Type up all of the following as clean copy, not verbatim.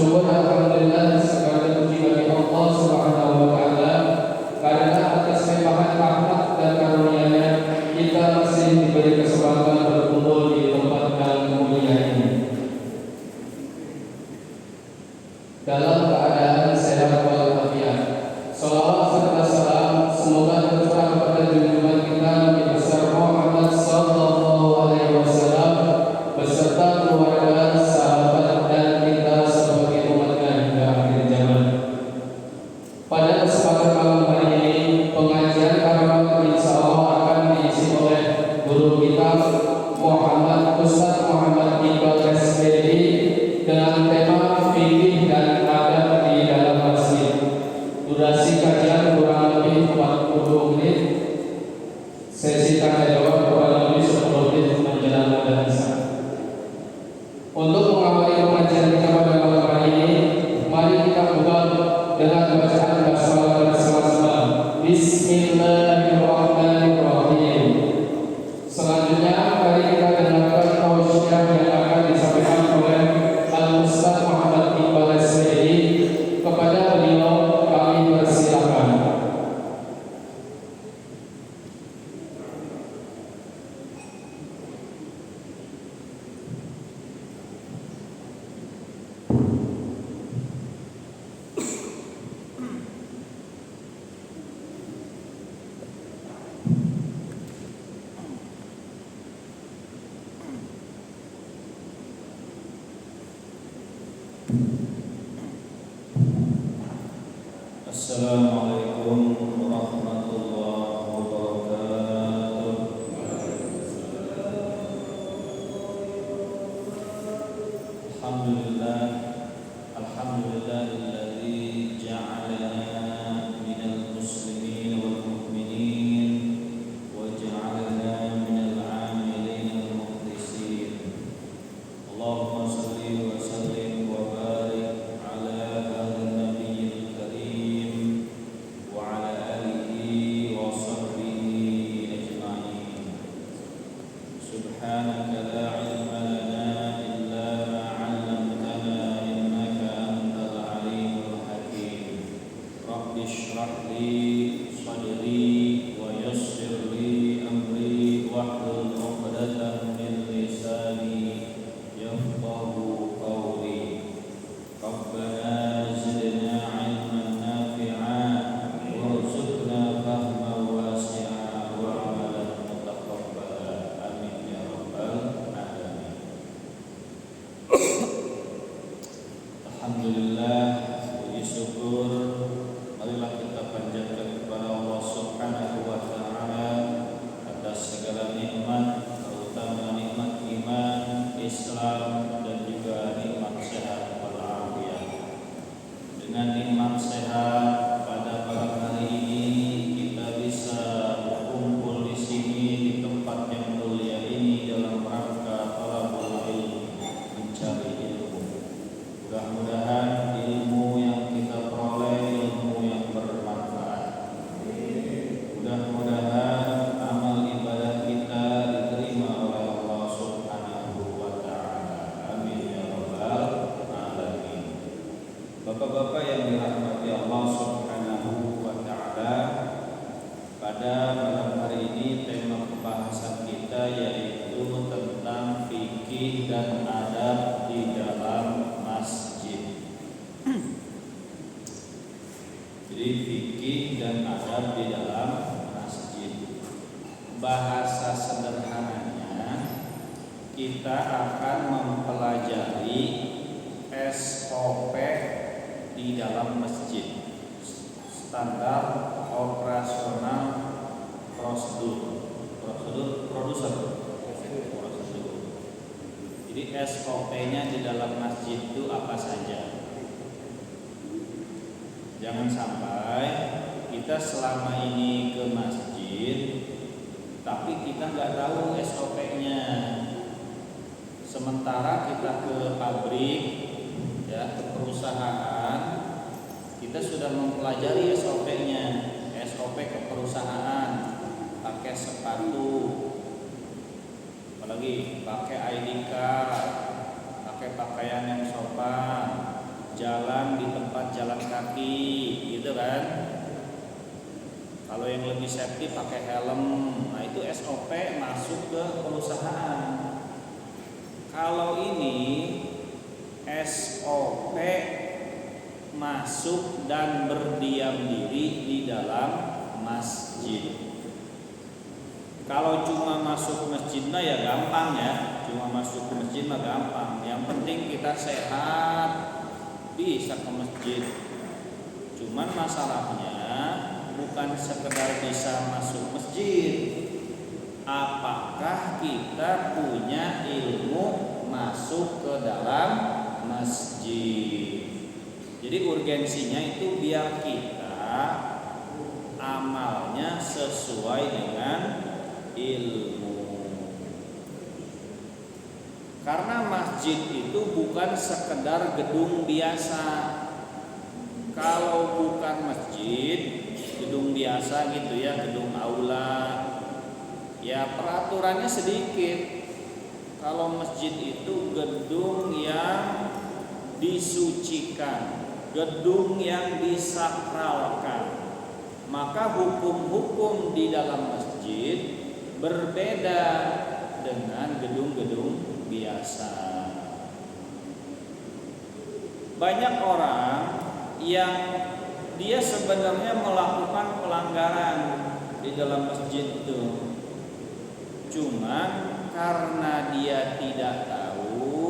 Syukur alhamdulillah segala puji bagi Allah Subhanahu wa taala karena atas limpahan rahmat dan karunia-Nya kita masih diberi kesempatan berkumpul di tempat yang mulia ini dalam keadaan sehat walafiat. Salawat serta salam semoga tercurah kepada junjungan kita Nabi besar Muhammad sallallahu alaihi wasallam beserta keluarga, sahabat dan kita sebagai umatnya hingga akhir zaman. Pada kesempatan malam hari ini pengajian Karamah insya Allah akan diisi oleh guru kita Muhammad Ustaz Muhammad Iqbal SPD dengan tema fikih dan adab di dalam masjid. Durasi kajian kurang lebih 40 menit. Sesi tanya jawab kurang lebih 10 menit menjelang adzan Isya. Untuk mengawali pengajian kita pada malam hari ini, mari kita buka dengan bacaan basmalah bersama-sama. Bismillahirrahmanirrahim. Selanjutnya mari kita dengarkan tausiah yang akan disampaikan oleh Al-Ustaz Muhammad Iqbal SPDI. Kepada beliau kami persilakan. Assalamualaikum warahmatullahi wabarakatuh. Alhamdulillahilladzi ja'alana minal muslimin wal mu'minin wa ja'alana minal 'amilin wal mukhlisin. Allahumma shalli wa sallim wa barik ala hadhal nabiyil karim wa ala alihi wa sahbihi ajma'in. Subhanaka la ilma lana illa ma 'allamtana innaka antal alimul hakim. Rabbi shrah li sadri wa yassir li amri wahlul 'uqdatam min lisani yafqahu qawli. Rabbana zidna 'ilman nafi'an warzuqna fahman wasi'an wa 'amalan mutaqabbalan. Amin ya rabbal alamin. Alhamdulillah, puji syukur marilah kita panjatkan kepada Allah Subhanahu wa taala atas segala nikmat, terutama nikmat iman, Islam dan juga nikmat sehat wal afiat. Dengan nikmat sehat pada malam hari ini kita bisa berkumpul di sini di tempat yang mulia ini dalam rangka talabul ilmi, mencari ilmu. Mudah-mudahan ilmu yang kita peroleh ilmu yang bermanfaat. Mudah-mudahan amal ibadah kita diterima oleh Allah Subhanahu wa taala. Amin ya rabbal alamin. Bapak-bapak yang dirahmati Allah Subhanahu wa taala, pada malam hari ini tema pembahasan kita yaitu tentang fikih dan adab di dalam masjid. Jadi fikih dan adab di dalam masjid. Bahasa sederhananya kita akan mempelajari SOP di dalam masjid, standar operasional prosedur. Jadi SOP-nya di dalam masjid itu apa saja? Jangan sampai kita selama ini ke masjid tapi kita nggak tahu SOP-nya. Sementara kita ke pabrik, ya, ke perusahaan, kita sudah mempelajari SOP-nya. SOP ke perusahaan, pakai sepatu, apalagi pakai ID card, pakai pakaian yang sopan, jalan di tempat jalan kaki, gitu kan. Kalau yang lebih safety pakai helm, nah itu SOP masuk ke perusahaan. Kalau ini SOP masuk dan berdiam diri di dalam masjid. Kalau cuma masuk masjid mah ya gampang ya, cuma masuk ke masjid mah gampang. Yang penting kita sehat, bisa ke masjid. Cuman masalahnya bukan sekedar bisa masuk masjid, apakah kita punya ilmu masuk ke dalam masjid. Jadi urgensinya itu biar kita amalnya sesuai dengan ilmu. Karena masjid itu bukan sekedar gedung biasa. Kalau bukan masjid, gedung biasa gitu ya, gedung aula, ya peraturannya sedikit. Kalau masjid itu gedung yang disucikan, gedung yang disakralkan, maka hukum-hukum di dalam masjid berbeda dengan gedung-gedung biasa. Banyak orang yang dia sebenarnya melakukan pelanggaran di dalam masjid itu, cuman karena dia tidak tahu,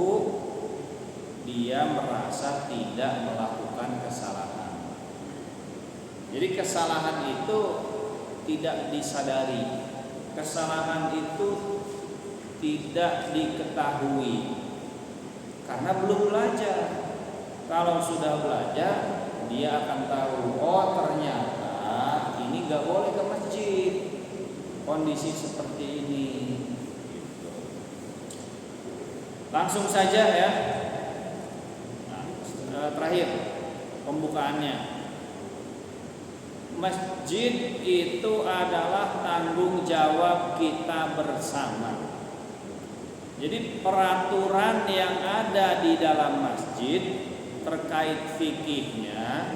dia merasa tidak melakukan kesalahan. Jadi kesalahan itu tidak disadari, kesalahan itu tidak diketahui karena belum belajar. Kalau sudah belajar, dia akan tahu, oh ternyata ini gak boleh ke masjid, kondisi seperti ini. Langsung saja ya. Terakhir pembukaannya. Masjid itu adalah tanggung jawab kita bersama. Jadi peraturan yang ada di dalam masjid terkait fikihnya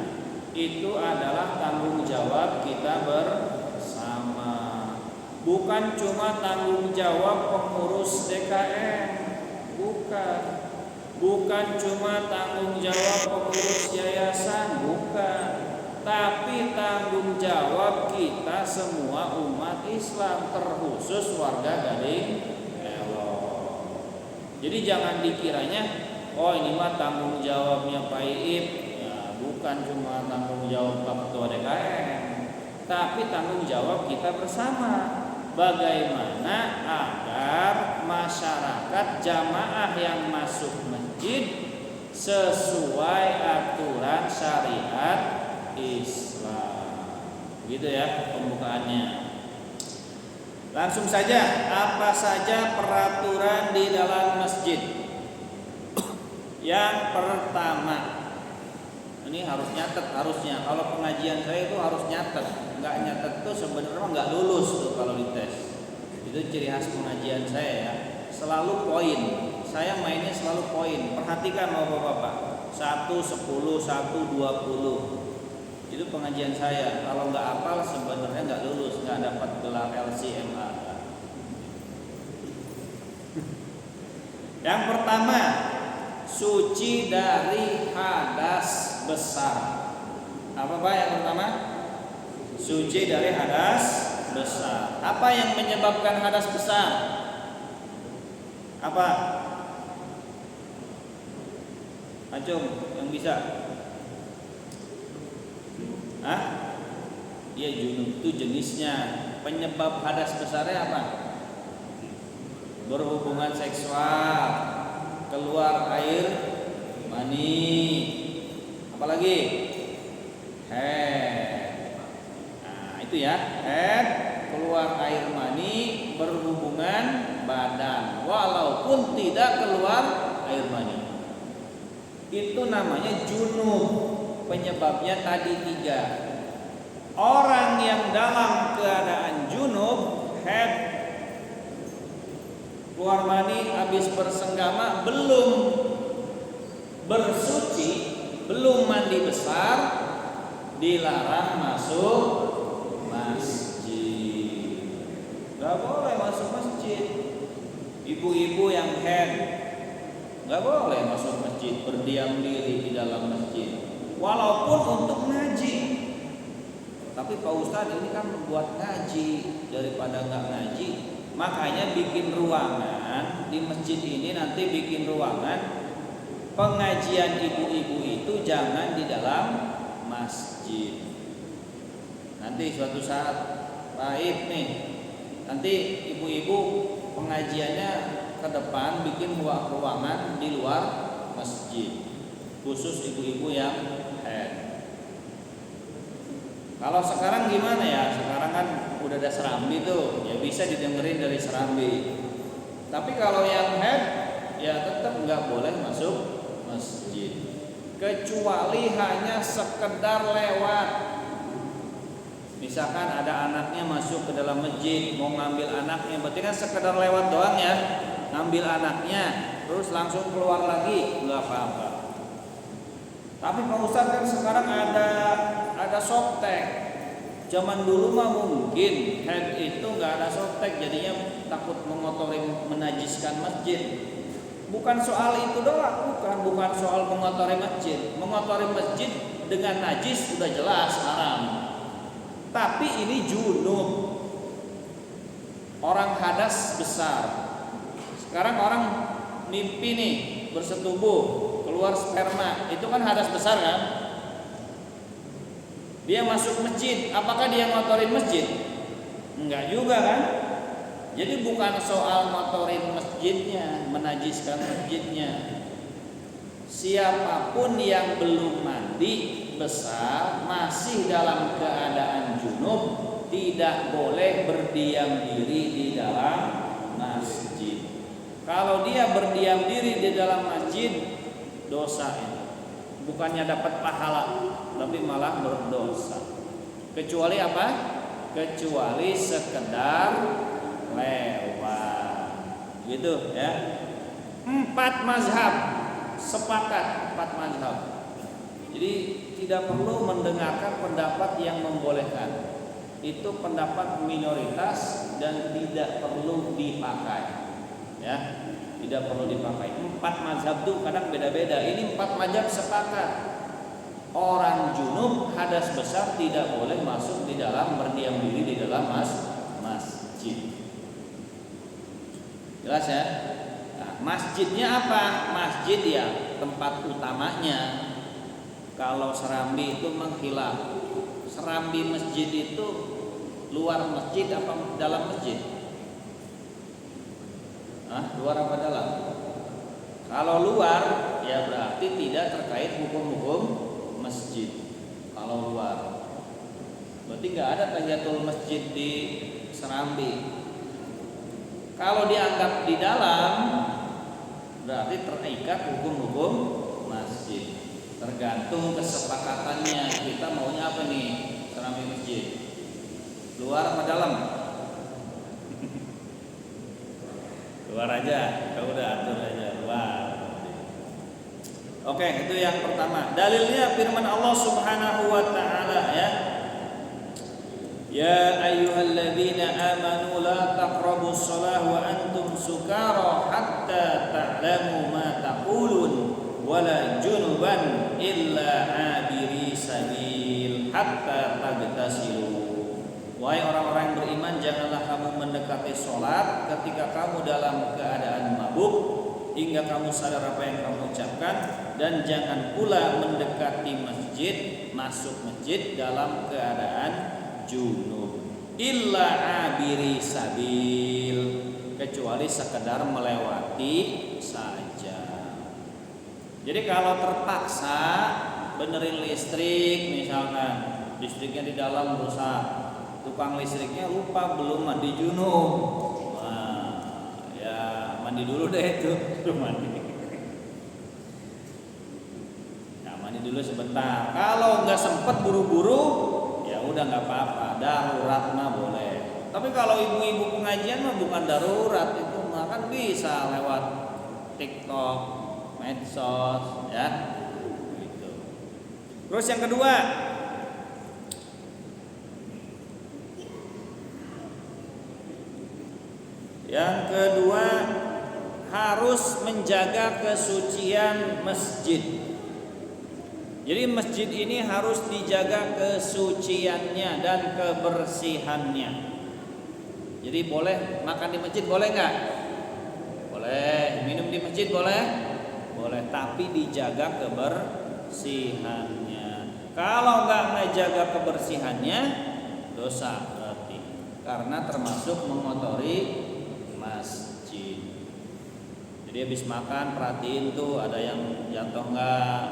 itu adalah tanggung jawab kita bersama. Bukan cuma tanggung jawab pengurus DKM, bukan cuma tanggung jawab pengurus yayasan, bukan, tapi tanggung jawab kita semua umat Islam, terkhusus warga Gading Elok. Jadi jangan dikiranya, oh ini mah tanggung jawabnya Pak Iip, ya, bukan cuma tanggung jawab Pak Ketua DKM, tapi tanggung jawab kita bersama. Bagaimana agar masyarakat jamaah yang masuk masjid sesuai aturan syariat Islam. Gitu ya pembukaannya. Langsung saja, apa saja peraturan di dalam masjid? Yang pertama, ini harus nyatet, harusnya. Kalau pengajian saya itu harus nyatet. Nggak nyatet tuh sebenarnya nggak lulus tuh kalau dites. Itu ciri khas pengajian saya ya. Selalu poin. Saya mainnya selalu poin. Perhatikan bapak-bapak. 1, 10, 1, 20. Itu pengajian saya. Kalau nggak hafal sebenarnya nggak lulus, nggak dapat gelar LCMA. Yang pertama, suci dari hadas besar. Apa Pak yang pertama? Suci dari hadas besar. Apa yang menyebabkan hadas besar? Apa? Acung yang bisa? Hah? Iya, junub itu jenisnya. Penyebab hadas besarnya apa? Berhubungan seksual, keluar air mani, apalagi head. Nah itu ya, head, keluar air mani, berhubungan badan, walaupun tidak keluar air mani. Itu namanya junub. Penyebabnya tadi 3. Orang yang dalam keadaan junub, head, keluar mani, habis bersenggama, belum bersuci, belum mandi besar dilarang masuk masjid. Gak boleh masuk masjid. Ibu-ibu yang haid gak boleh masuk masjid, berdiam diri di dalam masjid walaupun untuk ngaji. Tapi Pak Ustadz ini kan buat ngaji, daripada nggak ngaji, makanya bikin ruangan di masjid ini. Nanti bikin ruangan pengajian ibu-ibu itu jangan di dalam masjid. Nanti suatu saat baik nih, nanti ibu-ibu pengajiannya ke depan bikin ruangan di luar masjid, khusus ibu-ibu yang haid. Kalau sekarang gimana ya? Sekarang kan udah ada serambi tuh, ya bisa didengerin dari serambi. Tapi kalau yang haid ya tetap nggak boleh masuk masjid, kecuali hanya sekedar lewat. Misalkan ada anaknya masuk ke dalam masjid, mau ngambil anaknya, berarti kan sekedar lewat doang ya, ngambil anaknya, terus langsung keluar lagi, nggak apa-apa. Tapi Pak Ustadz kan sekarang ada softtek. Zaman dulu mah mungkin haid itu nggak ada softtek, jadinya takut mengotori, menajiskan masjid. Bukan soal itu doang, bukan soal mengotori masjid. Mengotori masjid dengan najis sudah jelas haram. Tapi ini junub, orang hadas besar. Sekarang orang mimpi nih bersetubuh, keluar sperma, itu kan hadas besar kan? Dia masuk masjid, apakah dia ngotorin masjid? Enggak juga kan? Jadi bukan soal ngotorin masjidnya, menajiskan masjidnya. Siapapun yang belum mandi besar, masih dalam keadaan junub, tidak boleh berdiam diri di dalam masjid. Kalau dia berdiam diri di dalam masjid, dosa itu. Bukannya dapat pahala, tapi malah berdosa. Kecuali apa? Kecuali sekedar lewat. Gitu ya. 4 mazhab sepakat, 4 mazhab. Jadi tidak perlu mendengarkan pendapat yang membolehkan. Itu pendapat minoritas dan tidak perlu dipakai. Ya. Tidak perlu dipakai. 4 mazhab itu kadang beda-beda. Ini 4 mazhab sepakat. Orang junub hadas besar tidak boleh masuk di dalam, berdiam diri di dalam masjid. Jelas ya? Nah, masjidnya apa? Masjid ya tempat utamanya. Kalau serambi itu menghilaf. Serambi masjid itu luar masjid apa dalam masjid? Luar apa dalam? Kalau luar ya berarti tidak terkait hukum-hukum masjid. Kalau luar berarti nggak ada tahiyatul masjid di serambi. Kalau dianggap di dalam berarti terikat hukum-hukum masjid. Tergantung kesepakatannya, kita maunya apa nih serambi masjid, luar apa dalam? Luar aja, ya udah atur aja luar. Oke, itu yang pertama. Dalilnya firman Allah Subhanahu wa taala ya. Ya ayyuhalladzina amanu la taqrabus shalah wa antum sukara hatta ta'lamu ma taqulun wala junuban illa abiri sabil hatta tagtasilu. Wahai orang-orang yang beriman, janganlah kamu mendekati sholat ketika kamu dalam keadaan mabuk hingga kamu sadar apa yang kamu ucapkan, dan jangan pula mendekati masjid, masuk masjid dalam keadaan junub illa abiri sabil, kecuali sekedar melewati saja. Jadi kalau terpaksa benerin listrik, misalkan listriknya di dalam rusak, tukang listriknya lupa belum mandi junub, nah, ya mandi dulu deh itu, mandi. Nah, mandi dulu sebentar. Kalau nggak sempet buru-buru, ya udah nggak apa-apa, darurat mah boleh. Tapi kalau ibu-ibu pengajian mah bukan darurat, itu mah kan bisa lewat TikTok, medsos, ya, gitu. Terus yang kedua, harus menjaga kesucian masjid. Jadi masjid ini harus dijaga kesuciannya dan kebersihannya. Jadi boleh makan di masjid, boleh nggak? Boleh. Minum di masjid boleh? Boleh, tapi dijaga kebersihannya. Kalau nggak menjaga kebersihannya, dosa berarti. Karena termasuk mengotori masjid. Jadi habis makan perhatiin tuh ada yang jatuh nggak,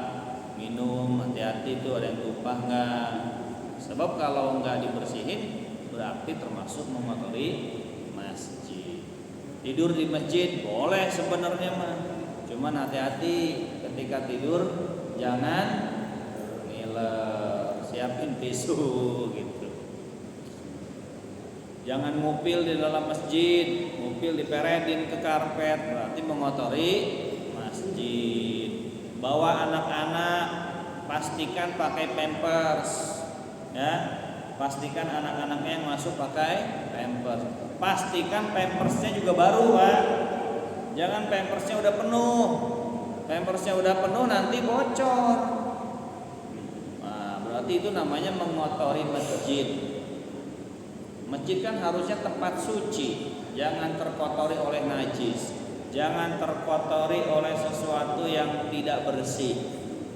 minum hati-hati tuh ada yang tumpah nggak. Sebab kalau nggak dibersihin berarti termasuk mengotori masjid. Tidur di masjid boleh sebenarnya mah, cuman hati-hati ketika tidur jangan ngiler, siapin tisu gitu. Jangan ngupil di dalam masjid, ngupil diperedin ke karpet berarti mengotori masjid. Bawa anak-anak pastikan pakai pampers, ya. Pastikan anak-anaknya yang masuk pakai pampers. Pastikan pampersnya juga baru, Pak. Jangan pampersnya udah penuh. Pampersnya udah penuh nanti bocor. Nah, berarti itu namanya mengotori masjid. Masjid kan harusnya tempat suci, jangan terkotori oleh najis, jangan terkotori oleh sesuatu yang tidak bersih,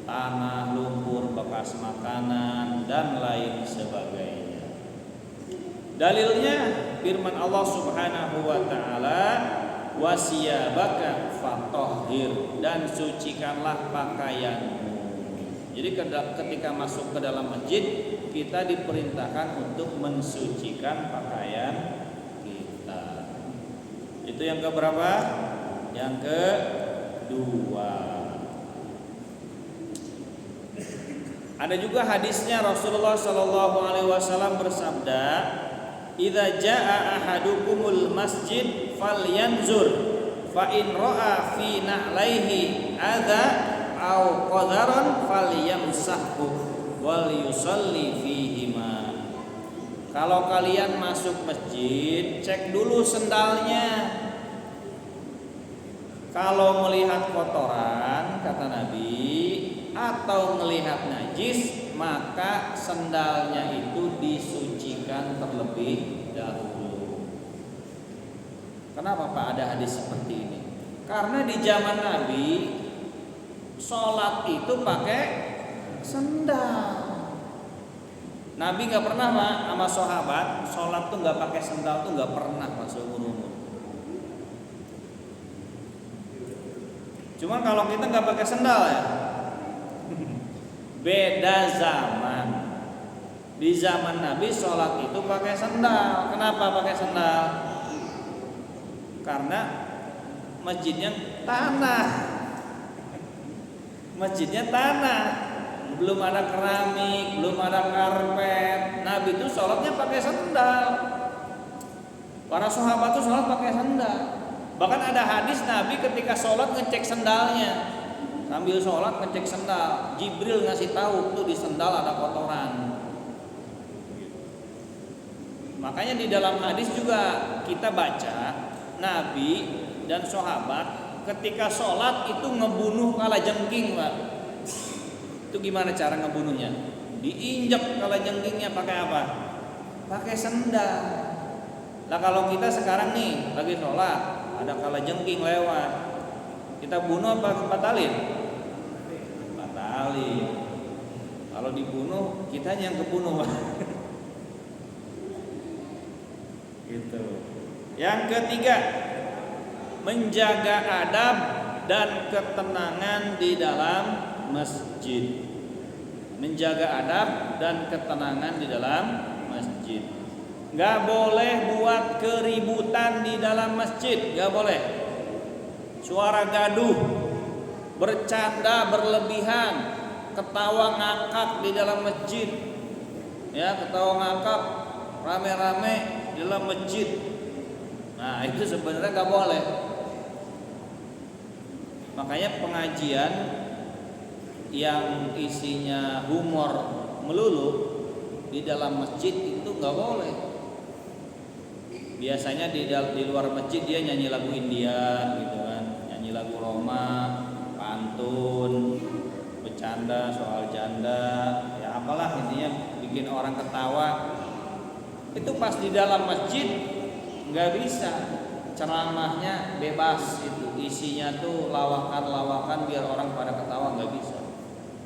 tanah, lumpur, bekas makanan dan lain sebagainya. Dalilnya firman Allah Subhanahu wa taala, wasiyabaka fatahhir, dan sucikanlah pakaianmu. Jadi ketika masuk ke dalam masjid kita diperintahkan untuk mensucikan pakaian kita. Itu yang keberapa? Yang kedua. Ada juga hadisnya Rasulullah Shallallahu Alaihi Wasallam bersabda, "Idza jaa ahadukumul masjid falyanzur, fa in ra'a fi na'laihi adza au qadaran falyamsahhu wal yusalli fihima." Kalau kalian masuk masjid, cek dulu sendalnya. Kalau melihat kotoran, kata Nabi, atau melihat najis, maka sendalnya itu disucikan terlebih dahulu. Kenapa Pak ada hadis seperti ini? Karena di zaman Nabi sholat itu pakai sendal. Nabi nggak pernah Pak sama sahabat sholat tuh nggak pakai sendal tuh nggak pernah masuk umur. Cuman kalau kita nggak pakai sendal ya, beda zaman. Di zaman Nabi sholat itu pakai sendal. Kenapa pakai sendal? Karena masjidnya tanah. Masjidnya tanah, belum ada keramik, belum ada karpet. Nabi itu sholatnya pakai sendal. Para sahabat itu sholat pakai sendal. Bahkan ada hadis Nabi ketika sholat ngecek sendalnya. Sambil sholat ngecek sendal, Jibril ngasih tahu tuh di sendal ada kotoran. Makanya di dalam hadis juga kita baca Nabi dan sahabat ketika sholat itu ngebunuh kalajengking, Pak. Itu gimana cara ngebunuhnya? Diinjak kalajengkingnya pakai apa? Pakai sendal. Nah kalau kita sekarang nih lagi sholat, ada kalajengking lewat, kita bunuh apa batalin? Batalin. Kalau dibunuh, kitanya yang kebunuh. Gitu. Yang ketiga, menjaga adab dan ketenangan di dalam masjid. Menjaga adab dan ketenangan di dalam masjid. Gak boleh buat keributan di dalam masjid, gak boleh. Suara gaduh, bercanda berlebihan, ketawa ngakak di dalam masjid. Ya, ketawa ngakak rame-rame di dalam masjid. Nah, itu sebenarnya gak boleh. Makanya pengajian yang isinya humor melulu di dalam masjid itu nggak boleh. Biasanya di luar masjid dia nyanyi lagu India gitu kan, nyanyi lagu Roma, pantun, bercanda soal janda, ya apalah intinya bikin orang ketawa. Itu pas di dalam masjid nggak bisa, ceramahnya bebas, itu isinya tuh lawakan-lawakan biar orang pada ketawa, nggak bisa,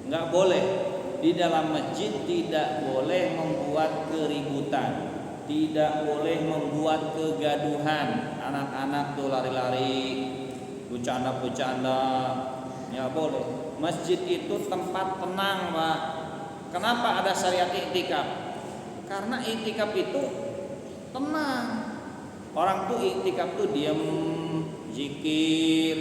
nggak boleh. Di dalam masjid tidak boleh membuat keributan, tidak boleh membuat kegaduhan. Anak-anak tuh lari-lari, bercanda-bercanda, ya boleh. Masjid itu tempat tenang, Pak. Kenapa ada syariat iktikaf? Karena iktikaf itu tenang. Orang tuh iktikaf tuh diam, zikir,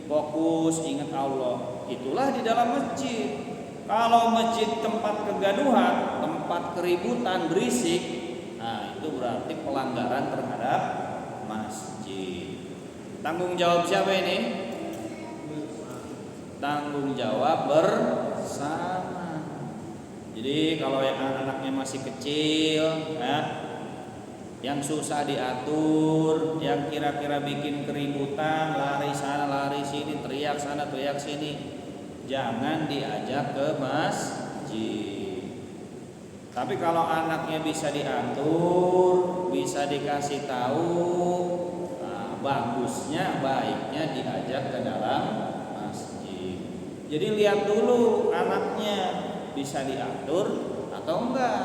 fokus, ingat Allah. Itulah di dalam masjid. Kalau masjid tempat kegaduhan, tempat keributan, berisik, nah itu berarti pelanggaran terhadap masjid. Tanggung jawab siapa ini? Tanggung jawab bersama. Jadi kalau yang anak-anaknya masih kecil, ya, yang susah diatur, yang kira-kira bikin keributan, lari sana lari sini, teriak sana teriak sini, jangan diajak ke masjid. Tapi kalau anaknya bisa diatur, bisa dikasih tahu, nah, bagusnya, baiknya diajak ke dalam masjid. Jadi lihat dulu anaknya bisa diatur atau enggak.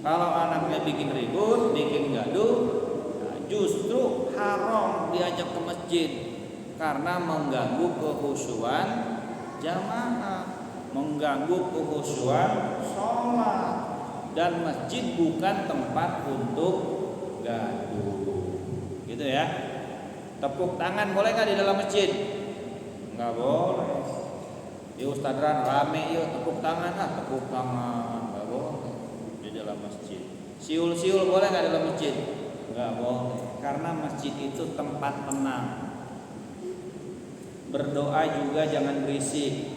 Kalau anaknya bikin ribut, bikin gaduh, nah justru haram diajak ke masjid karena mengganggu kekhusyuan jamaah, mengganggu kekhusyuan sholat, dan masjid bukan tempat untuk gaduh. Gitu ya. Tepuk tangan boleh nggak di dalam masjid? Nggak boleh. Di Ustadran rame yuk tepuk tangan, tepuk tangan nggak boleh di dalam masjid. Siul-siul boleh nggak di dalam masjid? Nggak boleh. Karena masjid itu tempat tenang. Berdoa juga jangan berisik.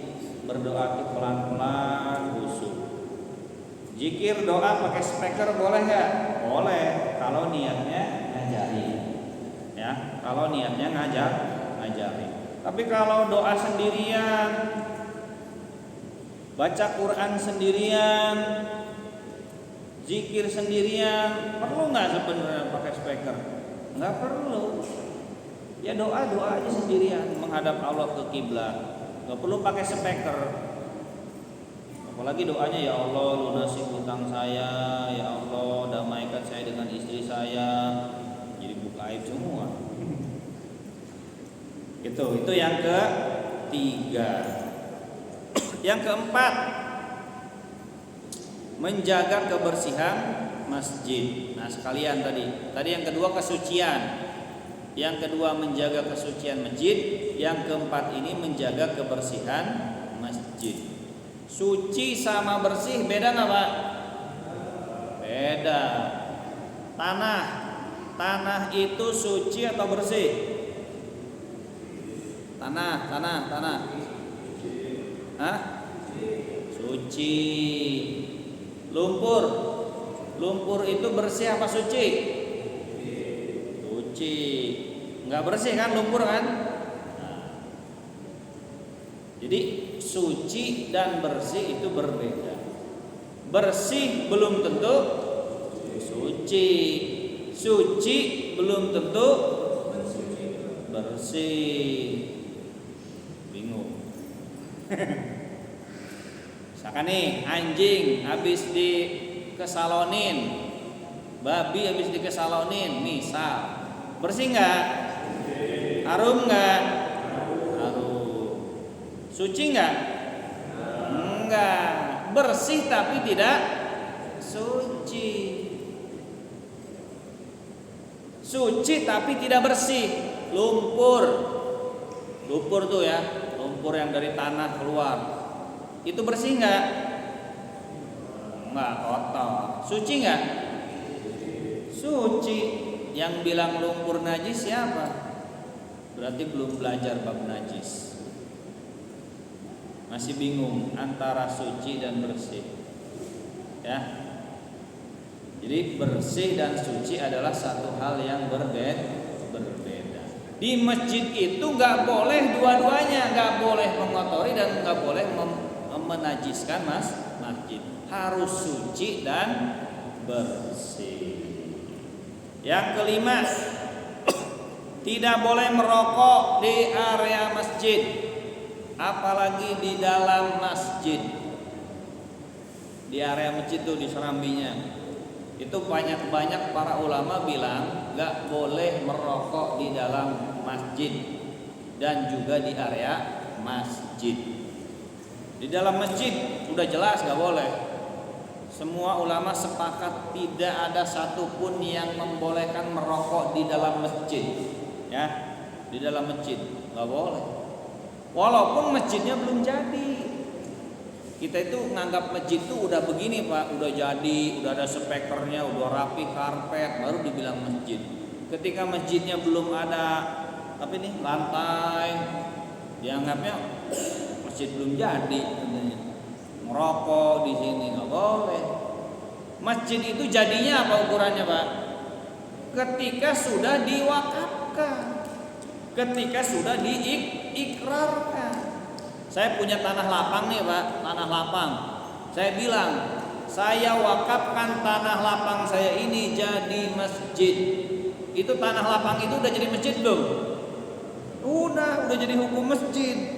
Berdoa itu pelan-pelan, khusyuk. Zikir doa pakai speaker boleh nggak? Boleh. Kalau niatnya ngajarin, ya. Kalau niatnya ngajarin. Tapi kalau doa sendirian, baca Quran sendirian, zikir sendirian, perlu nggak sebenarnya pakai speaker? Nggak perlu. Ya doa aja sendirian menghadap Allah ke kiblat, nggak perlu pakai speaker. Apalagi doanya, ya Allah lunasi hutang saya, ya Allah damaikan saya dengan istri saya, jadi buka aib semua. Itu yang ketiga. Yang keempat, menjaga kebersihan masjid. Nah sekalian tadi yang kedua kesucian. Yang kedua menjaga kesucian masjid, yang keempat ini menjaga kebersihan masjid. Suci sama bersih beda nggak Pak? Beda. Tanah itu suci atau bersih? Tanah. Hah? Suci. Lumpur itu bersih apa suci? Suci. Nggak bersih kan lumpur kan? Nah. Jadi suci dan bersih itu berbeda. Bersih belum tentu suci. Suci belum tentu bersih. Bingung. Misalkan nih anjing habis dikesalonin, babi habis dikesalonin, misal, bersih nggak? Harum nggak? Harum. Suci nggak? Enggak. Bersih tapi tidak suci. Suci tapi tidak bersih. Lumpur tuh ya, lumpur yang dari tanah keluar. Itu bersih nggak? Nggak, kotor. Suci nggak? Suci. Yang bilang lumpur najis siapa? Berarti belum belajar bab najis. Masih bingung antara suci dan bersih. Ya. Jadi bersih dan suci adalah satu hal yang berbeda. Di masjid itu nggak boleh dua-duanya, nggak boleh mengotori dan nggak boleh menajiskan masjid. Harus suci dan bersih. Yang kelima, tidak boleh merokok di area masjid, apalagi di dalam masjid. Di area masjid itu di serambinya. Itu banyak para ulama bilang nggak boleh merokok di dalam masjid dan juga di area masjid. Di dalam masjid udah jelas nggak boleh. Semua ulama sepakat tidak ada satupun yang membolehkan merokok di dalam masjid. Ya, di dalam masjid nggak boleh. Walaupun masjidnya belum jadi. Kita itu nganggap masjid itu udah begini Pak, udah jadi, udah ada speakernya, udah rapi karpet, baru dibilang masjid. Ketika masjidnya belum ada lantai, dianggapnya masjid belum jadi. Merokok di sini nggak boleh. Masjid itu jadinya apa ukurannya Pak? Ketika sudah diwakafkan, ketika sudah diikrarkan. Saya punya tanah lapang nih Pak, tanah lapang. Saya bilang, saya wakafkan tanah lapang saya ini jadi masjid. Itu tanah lapang itu udah jadi masjid belum? Udah jadi hukum masjid.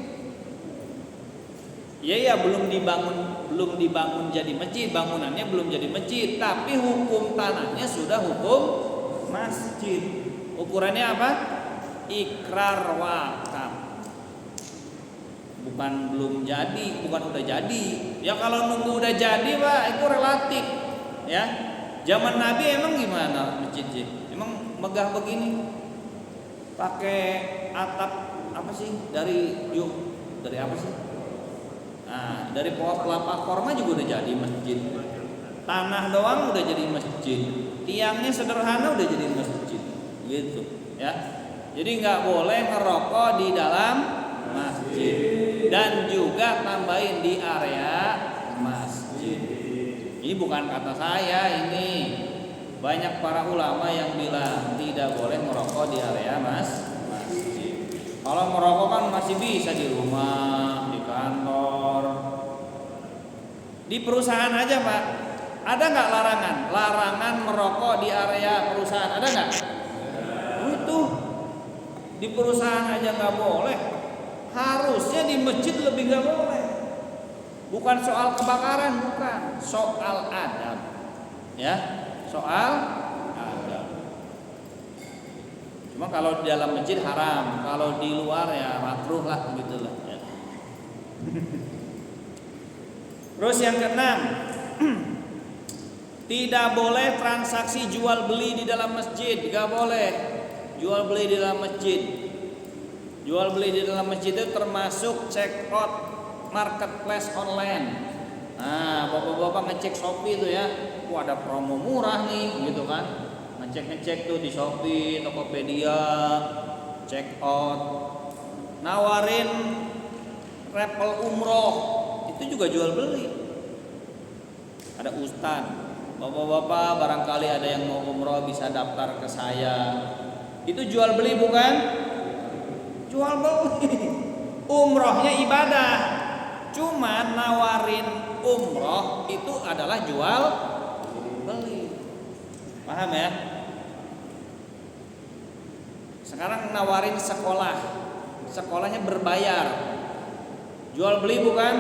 Iya belum dibangun jadi masjid, bangunannya belum jadi masjid, tapi hukum tanahnya sudah hukum masjid. Ukurannya apa? Ikrar wakaf. Bukan belum jadi, bukan udah jadi. Ya kalau nunggu udah jadi Pak, itu relatif. Ya. Zaman Nabi emang gimana masjidnya? Emang megah begini? Pakai atap apa sih? Dari apa sih? Nah, dari pohon kelapa korma juga udah jadi masjid. Tanah doang udah jadi masjid. Tiangnya sederhana udah jadi masjid. Gitu, ya. Jadi nggak boleh ngerokok di dalam masjid. Dan juga tambahin di area masjid. Ini bukan kata saya, ini banyak para ulama yang bilang tidak boleh merokok di area masjid. Kalau merokok kan masih bisa di rumah, di kantor, di perusahaan aja Pak. Ada nggak larangan? Larangan merokok di area perusahaan ada nggak? Itu di perusahaan aja nggak boleh. Harusnya di masjid lebih gak boleh. Bukan soal kebakaran, bukan, soal adab. Ya, soal adab. Cuma kalau di dalam masjid haram, kalau di luar ya makruh lah gitulah ya. Terus yang keenam, tidak boleh transaksi jual beli di dalam masjid, gak boleh jual beli di dalam masjid. Jual beli di dalam masjid itu termasuk check out marketplace online. Nah, bapak-bapak ngecek Shopee itu ya, ada promo murah nih, gitu kan? Ngecek tuh di Shopee, Tokopedia, check out, nawarin travel umroh, itu juga jual beli. Ada ustaz, bapak-bapak barangkali ada yang mau umroh bisa daftar ke saya. Itu jual beli bukan? Jual beli. Umrohnya ibadah. Cuma nawarin umroh itu adalah jual beli. Paham ya? Sekarang nawarin sekolah. Sekolahnya berbayar. Jual beli bukan?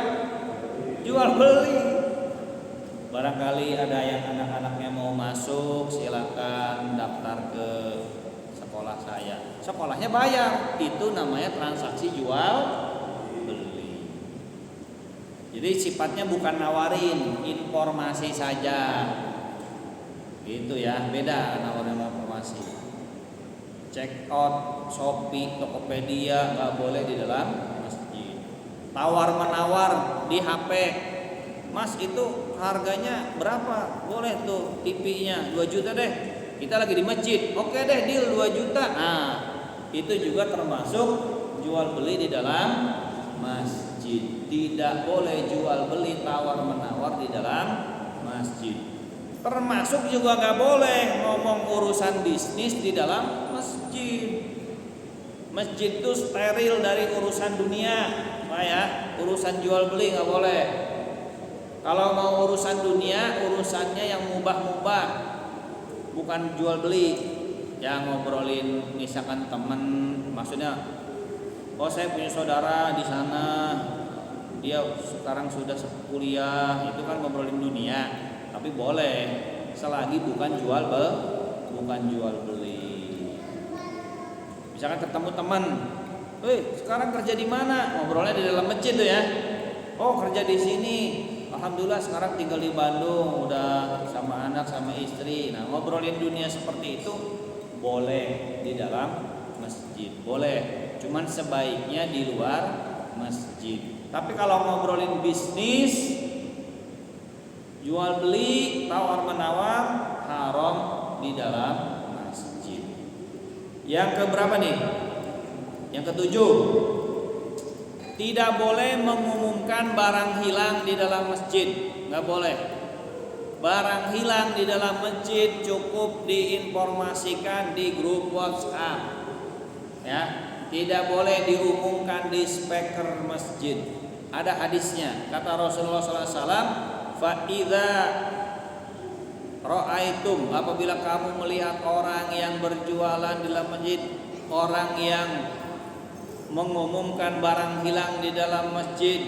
Jual beli. Barangkali ada yang anak-anaknya mau masuk, silakan daftar ke sekolah saya. Sekolahnya bayar, itu namanya transaksi jual beli. Jadi sifatnya bukan nawarin, informasi saja. Gitu ya, beda nawarin informasi. Check out Shopee, Tokopedia nggak boleh di dalam masjid. Tawar menawar di HP. Mas itu harganya berapa? Boleh tuh TV-nya 2 juta deh. Kita lagi di masjid. Oke deh, deal 2 juta. Nah, itu juga termasuk jual beli di dalam masjid. Tidak boleh jual beli tawar menawar di dalam masjid. Termasuk juga nggak boleh ngomong urusan bisnis di dalam masjid. Masjid itu steril dari urusan dunia, Pak ya. Urusan jual beli nggak boleh. Kalau mau urusan dunia, urusannya yang mubah-mubah, bukan jual beli. Yang ngobrolin misalkan teman, maksudnya, oh saya punya saudara di sana, dia sekarang sudah kuliah, itu kan ngobrolin dunia. Tapi boleh, selagi bukan jual beli. Misalkan ketemu teman, sekarang kerja di mana? Ngobrolnya di dalam masjid tuh ya. Oh kerja di sini. Alhamdulillah sekarang tinggal di Bandung, udah sama anak sama istri. Nah ngobrolin dunia seperti itu boleh di dalam masjid, boleh. Cuman sebaiknya di luar masjid. Tapi kalau ngobrolin bisnis, jual beli, tawar menawar, haram di dalam masjid. Yang keberapa nih? Yang ketujuh, tidak boleh mengumumkan barang hilang di dalam masjid. Nggak boleh. Barang hilang di dalam masjid cukup diinformasikan di grup WhatsApp. Ya, tidak boleh diumumkan di speaker masjid. Ada hadisnya, kata Rasulullah SAW, "Fa'idza ra'aitum," apabila kamu melihat orang yang berjualan di dalam masjid, orang yang mengumumkan barang hilang di dalam masjid,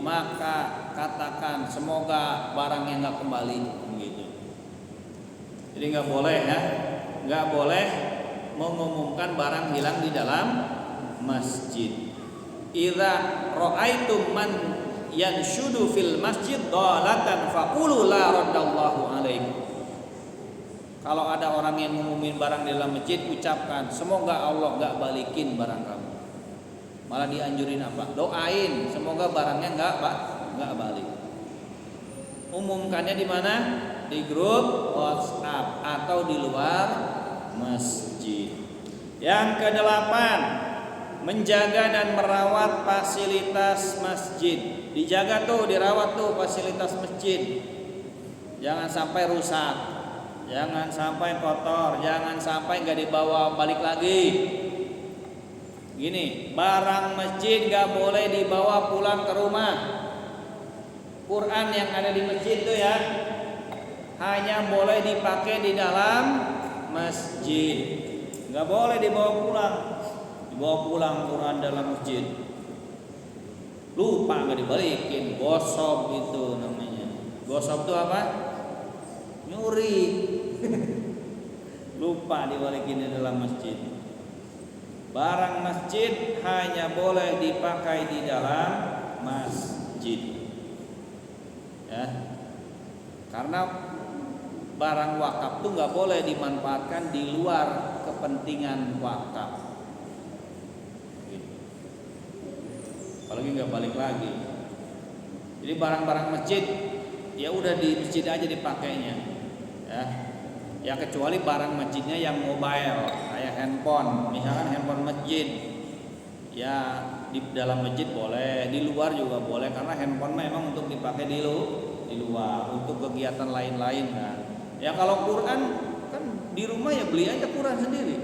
maka katakan semoga barangnya nggak kembali, begitu. Jadi nggak boleh ya, nggak boleh mengumumkan barang hilang di dalam masjid. Idza ra'aitum man yanshudu fil masjid dhalatan faqulu la raddallahu alaihi. Kalau ada orang yang ngumumin barang di dalam masjid, ucapkan semoga Allah nggak balikin barang kamu. Malah dianjurin apa? Doain semoga barangnya nggak balik. Umumkannya di mana? Di grup WhatsApp atau di luar masjid. Yang kedelapan, menjaga dan merawat fasilitas masjid. Dijaga tuh, dirawat tuh fasilitas masjid. Jangan sampai rusak, jangan sampai kotor, jangan sampai nggak dibawa balik lagi. Gini, barang masjid gak boleh dibawa pulang ke rumah. Quran yang ada di masjid itu ya, hanya boleh dipakai di dalam masjid. Gak boleh dibawa pulang. Dibawa pulang Quran dalam masjid, lupa gak dibalikin, gosok itu namanya. Gosok itu apa? Nyuri. Lupa dibalikin di dalam masjid. Barang masjid hanya boleh dipakai di dalam masjid. Ya. Karena barang wakaf itu nggak boleh dimanfaatkan di luar kepentingan wakaf. Apalagi nggak balik lagi. Jadi barang-barang masjid ya udah di masjid aja dipakainya. Ya. Ya kecuali barang masjidnya yang mobile, kayak handphone, misalkan handphone masjid, ya di dalam masjid boleh, di luar juga boleh, karena handphone memang untuk dipakai di luar, untuk kegiatan lain-lain kan. Ya kalau Quran kan di rumah ya beli aja Quran sendiri,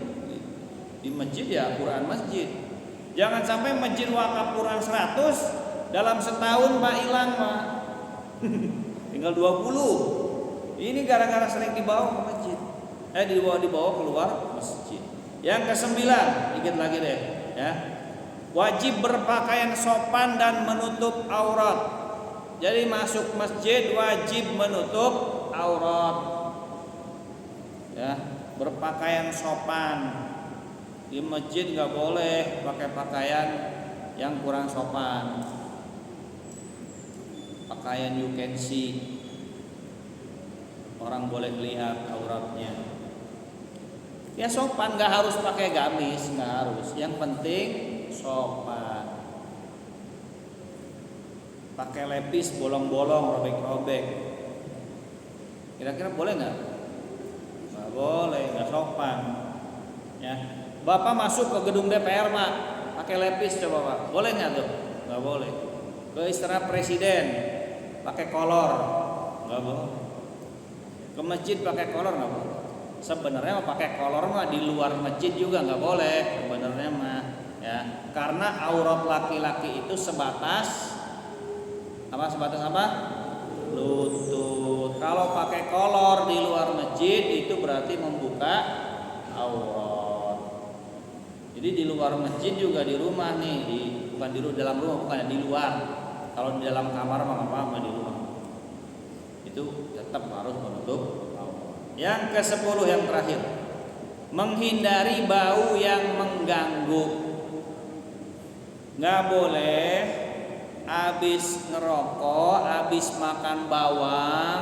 di masjid ya Quran masjid. Jangan sampai masjid wakaf Quran 100 dalam setahun Pak hilang Pak, tinggal 20. Ini gara-gara sering dibawa ke masjid. Dibawa keluar masjid. Yang kesembilan, dikit lagi deh, ya. Wajib berpakaian sopan dan menutup aurat. Jadi masuk masjid wajib menutup aurat. Ya, berpakaian sopan. Di masjid nggak boleh pakai pakaian yang kurang sopan. Pakaian you can see. Orang boleh lihat auratnya. Ya sopan, nggak harus pakai gamis, nggak harus. Yang penting sopan. Pakai lepis bolong-bolong, robek-robek. Kira-kira boleh nggak? Nggak boleh, nggak sopan. Ya, Bapak masuk ke gedung DPR Pak, pakai lepis coba Pak, boleh nggak tuh? Nggak boleh. ke istana presiden pakai kolor, nggak boleh. Ke masjid pakai kolor nggak boleh. Sebenarnya pakai kolor mah di luar masjid juga nggak boleh sebenarnya mah, ya. Karena aurat laki-laki itu sebatas apa? Sebatas apa? Lutut. Kalau pakai kolor di luar masjid itu berarti membuka aurat. Jadi di luar masjid juga di rumah nih, bukan di dalam rumah, bukan di luar. Kalau di dalam kamar mah apa di rumah. Itu tetap harus menutup aurat. Yang ke-10 yang terakhir, menghindari bau yang mengganggu. Nggak boleh habis ngerokok, habis makan bawang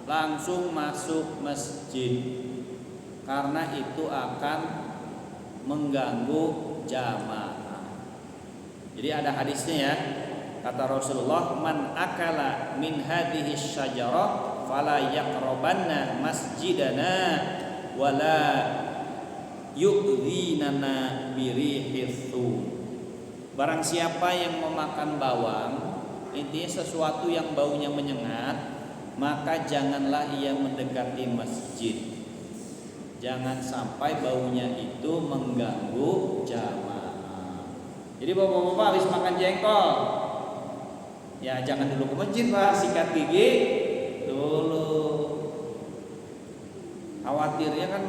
langsung masuk masjid, karena itu akan mengganggu jamaah. Jadi ada hadisnya ya, kata Rasulullah, man akala min hadhihi syajarah fala yaqrabanna masjidana wala yu'dhinana birihithu. Barang siapa yang memakan bawang, intinya sesuatu yang baunya menyengat, maka janganlah ia mendekati masjid. Jangan sampai baunya itu mengganggu jamaah. Jadi bapak-bapak habis makan jengkol, ya jangan dulu ke masjid Pak, sikat gigi dulu. Khawatirnya kan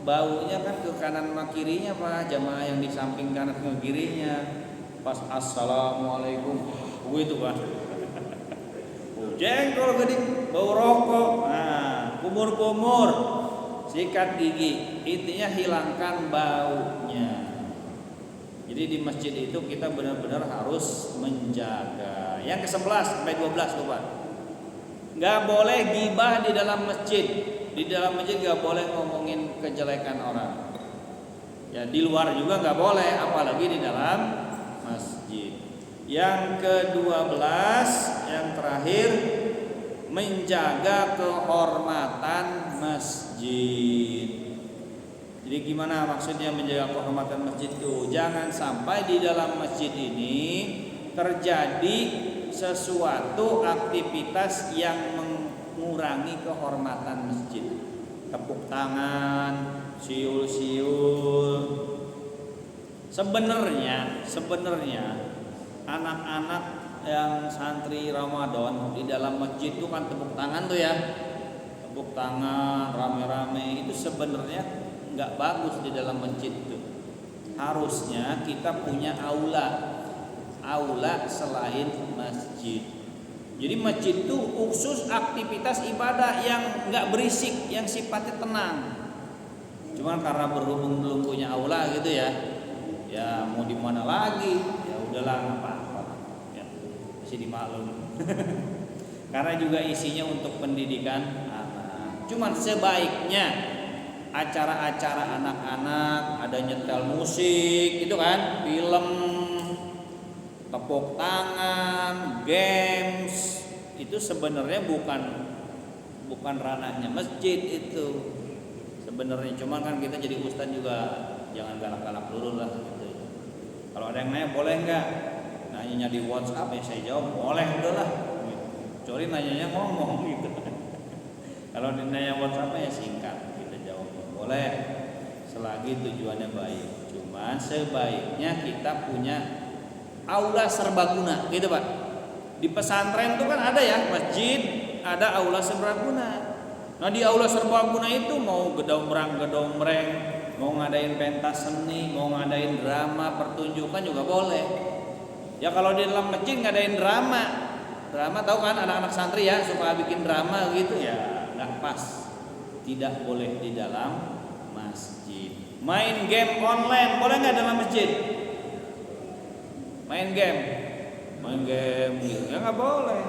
baunya kan ke kanan sama kirinya Pak, jamaah yang di samping kanan ke kirinya. Pas assalamualaikum, begitu Pak. Jengkol gede, bau rokok, nah kumur-kumur, sikat gigi, intinya hilangkan baunya. Jadi di masjid itu kita benar-benar harus menjaga. Yang ke-11 sampai 12 tuh Pak. Nggak boleh gibah di dalam masjid. Di dalam masjid nggak boleh ngomongin kejelekan orang. Ya di luar juga nggak boleh, apalagi di dalam masjid. Yang ke-12 yang terakhir, menjaga kehormatan masjid. Jadi gimana maksudnya menjaga kehormatan masjid itu? Jangan sampai di dalam masjid ini terjadi sesuatu aktivitas yang mengurangi kehormatan masjid. Tepuk tangan, siul-siul. Sebenarnya anak-anak yang santri Ramadan di dalam masjid itu kan tepuk tangan tuh ya. Tepuk tangan rame-rame itu sebenarnya nggak bagus di dalam masjid itu. Harusnya kita punya aula selain masjid. Jadi masjid itu khusus aktivitas ibadah yang nggak berisik, yang sifatnya tenang. Cuman karena berhubung belum punya aula gitu ya, ya mau di mana lagi? Ya udahlah nggak apa-apa, ya, masih dimaklum. Karena juga isinya untuk pendidikan anak. Cuman sebaiknya acara-acara anak-anak, ada nyetel musik itu kan, film, tepuk tangan, games, itu sebenarnya bukan ranahnya masjid itu sebenarnya. Cuman kan kita jadi ustaz juga jangan galak-galak dulu lah gitu. Kalau ada yang nanya boleh nggak, nanyanya di WhatsApp ya saya jawab boleh, udahlah. Kecuali nanyanya ngomong gitu. Kalau nanya WhatsApp ya singkat. Boleh selagi tujuannya baik. Cuman sebaiknya kita punya aula serbaguna gitu Pak. Di pesantren itu kan ada ya masjid, ada aula serbaguna. Nah di aula serbaguna itu mau gedomreng, mau ngadain pentas seni, mau ngadain drama, pertunjukan juga boleh. Ya kalau di dalam masjid ngadain drama tahu kan anak-anak santri ya suka bikin drama gitu ya, nggak pas. Tidak boleh di dalam masjid. Main game online boleh nggak dalam masjid? Main game gitu. Ya nggak boleh.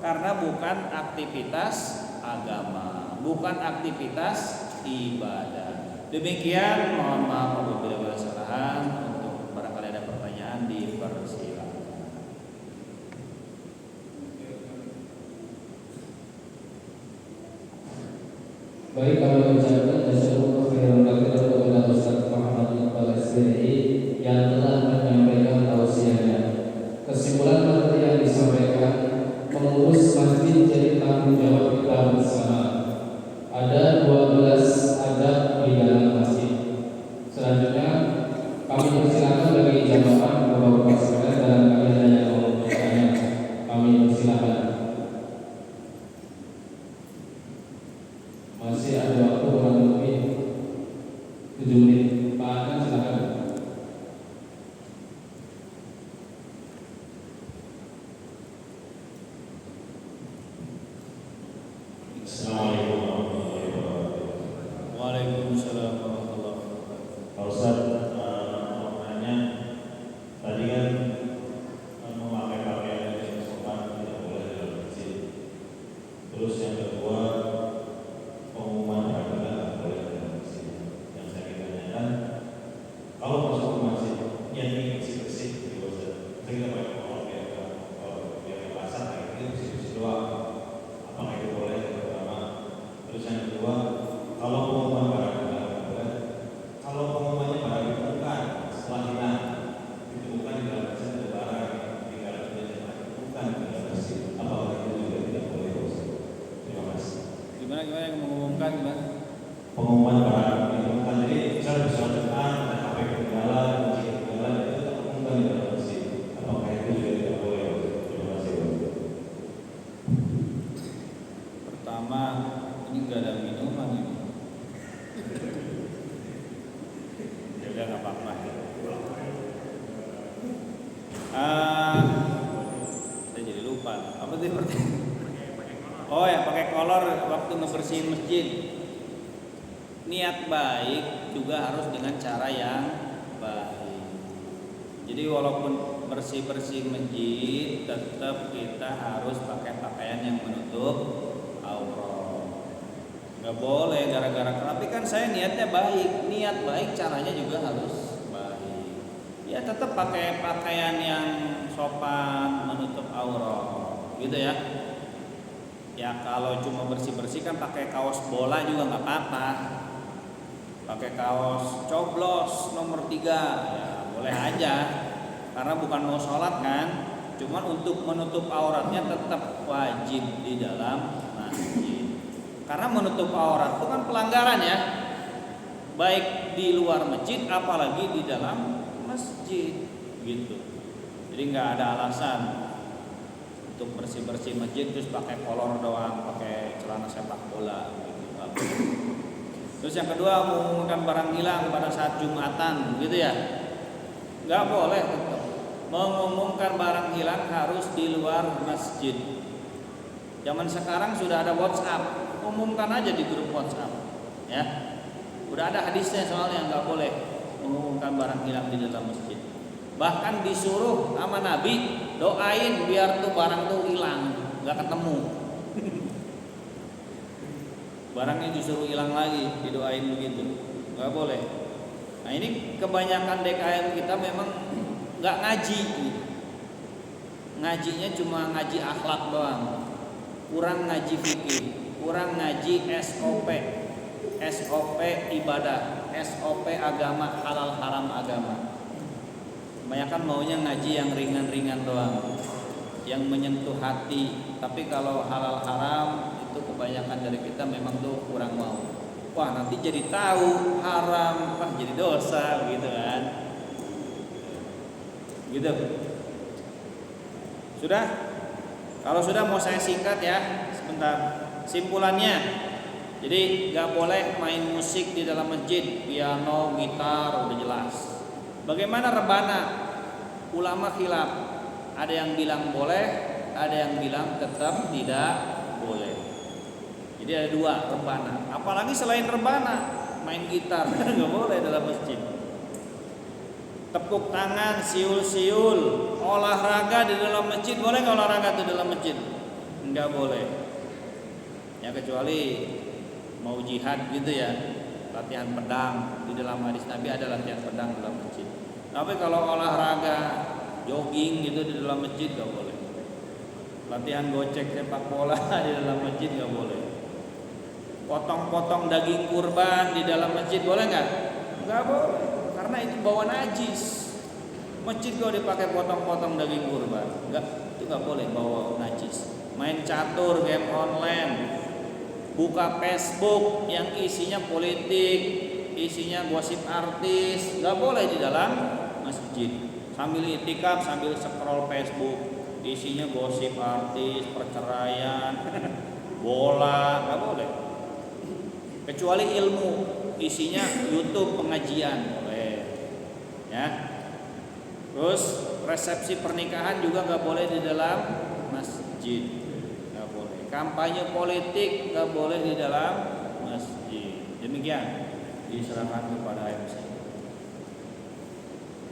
Karena bukan aktivitas agama, bukan aktivitas ibadah. Demikian, mohon maaf apabila ada kesalahan. Untuk barangkali ada pertanyaan dipersilakan. Baik, kami ucapkan jazakumullah khairan katsiran kepada Ustaz Muhammad Iqbal As-Sirai yang telah menyampaikan tausiahnya. Kesimpulan materi mengurus masjid jadi tanggung jawab kita bersama. Ada 12 adab di dalam masjid. Selanjutnya kami persilakan bagi jamaah Bapak-bapak sekalian dalam keadaan yang mau bertanya. Kami persilakan. Masih ada waktu kurang lebih 7 menit. Pak Akan silakan. Assalamualaikum warahmatullahi wabarakatuh. Waalaikumsalam warahmatullahi wabarakatuh. Pak Ustadz, mau nanya, tadi kan memakai pakaian yang sopan tidak boleh di dalam masjid. Terus yang kedua, pengumuman beragama tidak boleh di dalam masjid. Yang saya ingin tanyakan, kalau masuk ke masjid, yang ingin bersih-bersih, gitu Ustadz. Kita pakai kalau biar pasar, kayak gitu bersih-bersih doang. Apakah itu boleh? Yang pertama. Terus yang kedua, kalau pengumuman barang boleh. Kalau pengumumannya barang ditemukan setelah hilang, ditemukan di dalam masjid ada barang di dalam ditemukan di dalam masjid, apakah itu juga tidak boleh? Terima kasih. Gimana yang mengumumkan gimana? Pengumuman barang ditemukan, jadi misalnya di suatu tempat ada HP ketinggalan, kunci ketinggalan, itu ditemukan di dalam masjid, apakah itu juga tidak boleh? Terima kasih. Pertama, ini nggak ada minuman ini. Ya udah nggak apa-apa. Saya jadi lupa. Apa tadi pertanyaan? Oh ya, pakai kolor waktu ngebersihin masjid. Niat baik juga harus dengan cara yang baik. Jadi walaupun bersih-bersih masjid, tetap kita harus pakai pakaian yang menutup aurat. Nggak boleh gara-gara, tapi kan saya niatnya baik. Niat baik caranya juga harus baik. Ya tetap pakai pakaian yang sopan, menutup aurat, gitu ya. Ya kalau cuma bersih-bersih kan pakai kaos bola juga nggak apa-apa. Pakai kaos coblos nomor 3 ya boleh aja. Karena bukan mau sholat kan. Cuman untuk menutup auratnya tetap wajib di dalam masjid. Karena menutup aurat itu kan pelanggaran ya. Baik di luar masjid apalagi di dalam masjid gitu. Jadi nggak ada alasan untuk bersih-bersih masjid terus pakai kolor doang, pakai celana sepak bola gitu. Terus yang kedua, mengumumkan barang hilang pada saat Jumatan gitu ya. Nggak boleh tetap. Mengumumkan barang hilang harus di luar masjid. Zaman sekarang sudah ada WhatsApp, umumkan aja di grup WhatsApp ya. Udah ada hadisnya soalnya nggak boleh mengumumkan barang hilang di dalam masjid. Bahkan disuruh sama Nabi doain biar tuh barang tuh hilang, nggak ketemu. Barangnya disuruh hilang lagi, didoain begitu, nggak boleh. Nah ini kebanyakan DKM kita memang nggak ngaji, ngajinya cuma ngaji akhlak doang, kurang ngaji fikih, kurang ngaji SOP ibadah, SOP agama, halal haram agama. Kebanyakan maunya ngaji yang ringan-ringan doang, yang menyentuh hati. Tapi kalau halal haram itu kebanyakan dari kita memang tuh kurang mau. Wah nanti jadi tahu haram, wah jadi dosa gitu kan. Gitu. Sudah? Kalau sudah mau saya singkat ya, sebentar. Simpulannya, jadi nggak boleh main musik di dalam masjid, piano, gitar, udah jelas. Bagaimana rebana? Ulama khilaf. Ada yang bilang boleh, ada yang bilang tetap tidak boleh. Jadi ada dua rebana. Apalagi selain rebana, main gitar nggak boleh dalam masjid. Tepuk tangan, siul-siul, olahraga di dalam masjid boleh nggak olahraga di dalam masjid? Nggak boleh. Ya kecuali mau jihad gitu ya, latihan pedang. Di dalam hadis Nabi ada latihan pedang dalam masjid. Tapi kalau olahraga, jogging gitu di dalam masjid nggak boleh. Latihan gocek sepak bola di dalam masjid nggak boleh. Potong-potong daging kurban di dalam masjid boleh nggak? Nggak boleh. Karena itu bawa najis. Masjid kalau dipakai potong-potong daging kurban, itu nggak boleh bawa najis. main catur, game online, buka Facebook yang isinya politik, isinya gosip artis, nggak boleh di dalam masjid. Sambil itikaf sambil scroll Facebook, isinya gosip artis, perceraian, bola, nggak boleh. Kecuali ilmu, isinya YouTube pengajian boleh, ya. Terus resepsi pernikahan juga nggak boleh di dalam masjid, nggak boleh. Kampanye politik nggak boleh di dalam masjid. Demikian diserahkan kepada MC.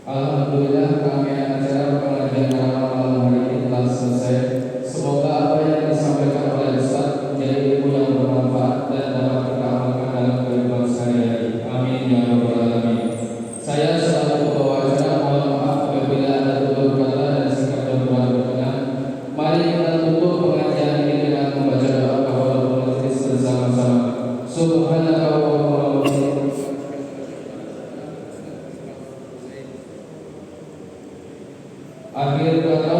Alhamdulillah rangkaian acara pengajian malam hari ini telah selesai. Semoga apa yang disampaikan oleh Ustaz menjadi ilmu yang bermanfaat dan dapat kita amalkan dalam kehidupan sehari-hari. Amin ya rabbal alamin. Saya selaku pembawa acara mohon maaf apabila ada tutur kata dan sikap yang kurang berkenan. Mari kita tutup pengajian ini dengan membaca doa kafaratul majlis bersama-sama. Subhanaka wa bihamdika. Akhir kata